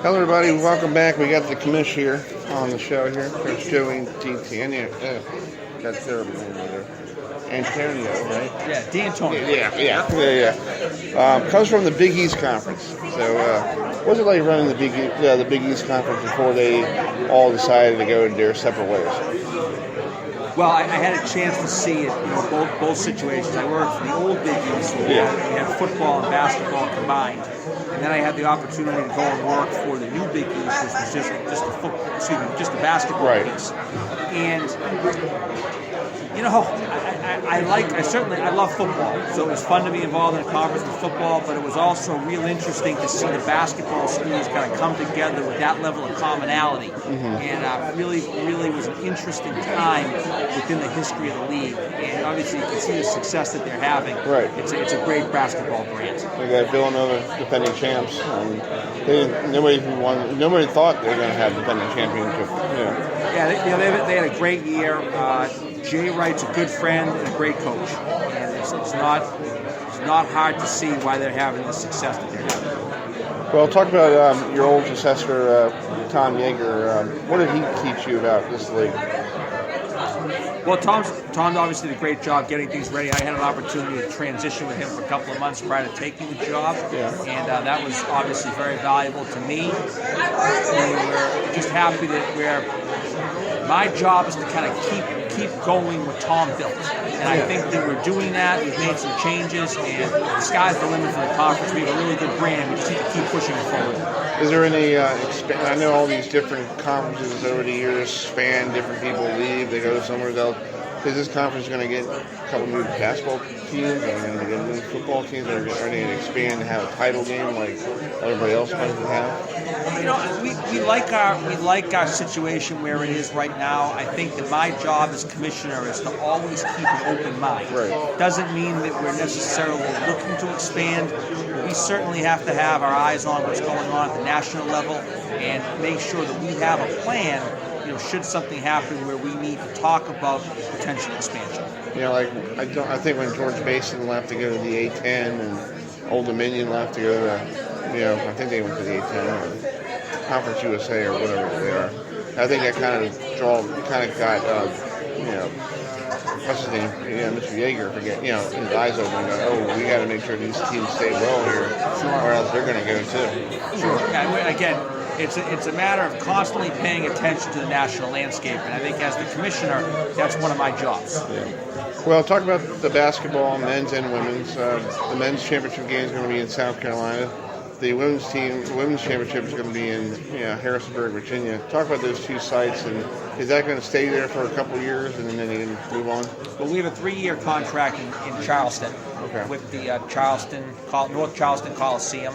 Hello, everybody. Welcome back. We got the commish here on the show here. Coach Joey D'Antonio. Got terrible name over there. Antonio, right? Yeah, D'Antonio. Yeah. Comes from the Big East Conference. So, what's it like running the Big East Conference before they all decided to go their separate ways? Well, I had a chance to see it, both situations. I worked for the old Big East, where we had football and basketball combined, and then I had the opportunity to go and work for the new Big East, which was just the basketball piece. And I love football, so it was fun to be involved in a conference with football, but it was also real interesting to see the basketball schools kind of come together with that level of commonality. And really was an interesting time within the history of the league. And obviously you can see the success that they're having. Right. It's a great basketball brand. They got Villanova defending champs. Nobody thought they were going to have defending championship. Yeah, they had a great year. Jay Wright's a good friend and a great coach, and it's not hard to see why they're having the success that they're having. Well, talk about your old successor, Tom Yeager. What did he teach you about this league? Well, Tom obviously did a great job getting things ready. I had an opportunity to transition with him for a couple of months prior to taking the job, and that was obviously very valuable to me. And we're just happy that my job is to kind of keep going what Tom built. And I think that we're doing that. We've made some changes, and the sky's the limit for the conference. We have a really good brand. We just need to keep pushing it forward. Is there any, I know all these different conferences over the years span, different people leave, they go somewhere else. Is this conference going to get a couple new basketball teams? Are they going to get new football teams? Are they going to expand and have a title game like everybody else might have? We like our situation where it is right now. I think that my job as commissioner is to always keep an open mind. Right. Doesn't mean that we're necessarily looking to expand. We certainly have to have our eyes on what's going on at the national level and make sure that we have a plan. Should something happen where we need to talk about potential expansion. I think when George Mason left to go to the A10 and Old Dominion left to go to, I think they went to the A10 or Conference USA or whatever they are. I think that kind of got, what's his name? Mr. Yeager, his eyes open and go, we got to make sure these teams stay well here, or else they're going to go too. Sure. Yeah, again, it's a matter of constantly paying attention to the national landscape, and I think as the commissioner, that's one of my jobs. Yeah. Well, talk about the basketball, men's and women's. The men's championship game is going to be in South Carolina. The women's championship is going to be in Harrisonburg, Virginia. Talk about those two sites, and is that going to stay there for a couple of years, and then they can move on? Well, we have a 3-year contract in Charleston with the North Charleston Coliseum.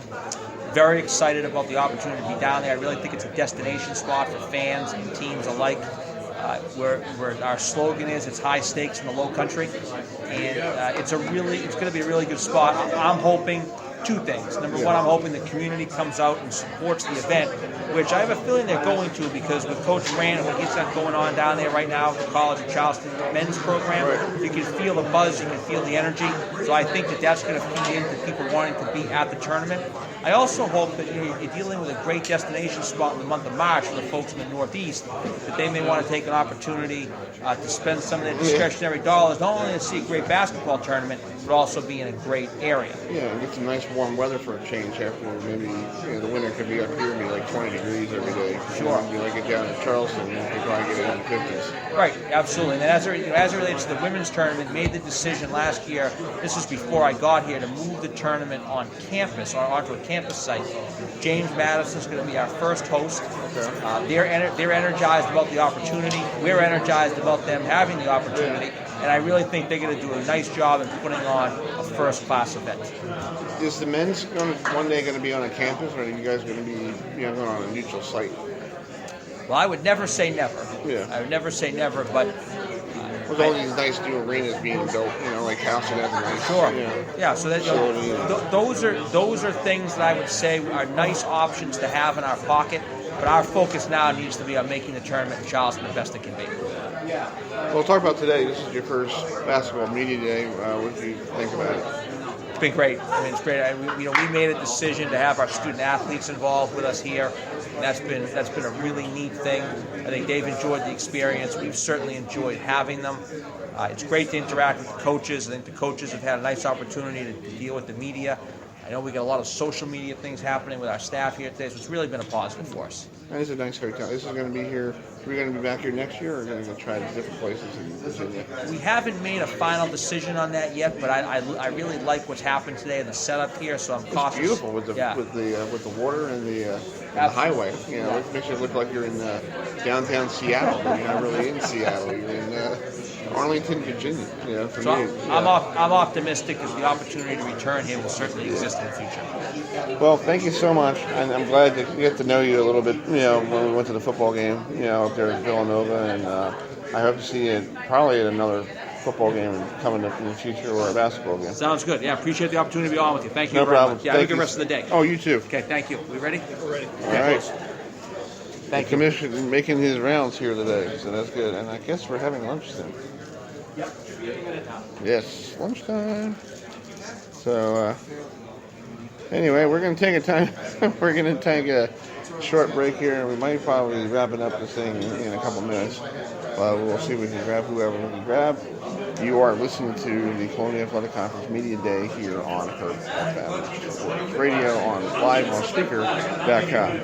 Very excited about the opportunity to be down there. I really think it's a destination spot for fans and teams alike. Where our slogan is, it's high stakes in the low country, and it's going to be a really good spot. I'm hoping two things. Number one, I'm hoping the community comes out and supports the event, which I have a feeling they're going to, because with Coach Rand, what he's got going on down there right now with the College of Charleston men's program, you can feel the buzz, you can feel the energy. So I think that's going to feed into people wanting to be at the tournament. I also hope that you're dealing with a great destination spot in the month of March for the folks in the Northeast, that they may want to take an opportunity to spend some of their discretionary dollars, not only to see a great basketball tournament, but also be in a great area. Yeah, get some nice warm weather for a change after maybe the winter could be up here and be like 20 degrees every day. Sure. You like it down in Charleston, you can probably get it in the 50s. Right, absolutely. And as it relates to the women's tournament, made the decision last year, this was before I got here, to move the tournament on campus, or onto a campus site. James Madison's going to be our first host. They're energized about the opportunity. We're energized about them having the opportunity. And I really think they're going to do a nice job in putting on a first-class event. Is the men's one day going to be on a campus, or are you guys going to be going on a neutral site? Well, I would never say never. Yeah. I would never say never, but with all these nice new arenas being built, like Houston has a nice. Sure. Yeah. So that those are things that I would say are nice options to have in our pocket. But our focus now needs to be on making the tournament in Charleston the best it can be. Well, talk about today. This is your first basketball media day. What do you think about it? been great. I mean, it's great. We made a decision to have our student athletes involved with us here, and that's been a really neat thing. I think they've enjoyed the experience. We've certainly enjoyed having them. It's great to interact with the coaches. I think the coaches have had a nice opportunity to deal with the media. I know we got a lot of social media things happening with our staff here today, so it's really been a positive for us. That is a nice hotel. This is going to be here. We're going to be back here next year, or are going to go try different places in Virginia? We haven't made a final decision on that yet, but I really like what's happened today in the setup here, so I'm cautious. It's beautiful with the water and the highway. You know, it makes it look like you're in downtown Seattle, but you're not really in Seattle. You're in Arlington, Virginia. You know, for me. I'm optimistic that the opportunity to return here will certainly exist in the future. Well, thank you so much, and I'm glad to get to know you a little bit. You know, when we went to the football game, you know, up there at Villanova, and I hope to see you probably at another football game coming up in the future, or a basketball game. Sounds good. Yeah, appreciate the opportunity to be on with you. Thank you. No very problem. much. Yeah, Thank have a good you. rest of the day. Oh, you too. Okay, thank you. We ready? We're ready. All right. Thank the you. commissioner making his rounds here today, so that's good. And I guess we're having lunch then. Yes, lunchtime. So anyway, we're going to take a time. We're going to take a short break here, and we might probably be wrapping up this thing in a couple minutes. We'll see if we can grab whoever we can grab. You are listening to the Colonial Athletic Conference Media Day here on Herb FM Radio live on speaker.com.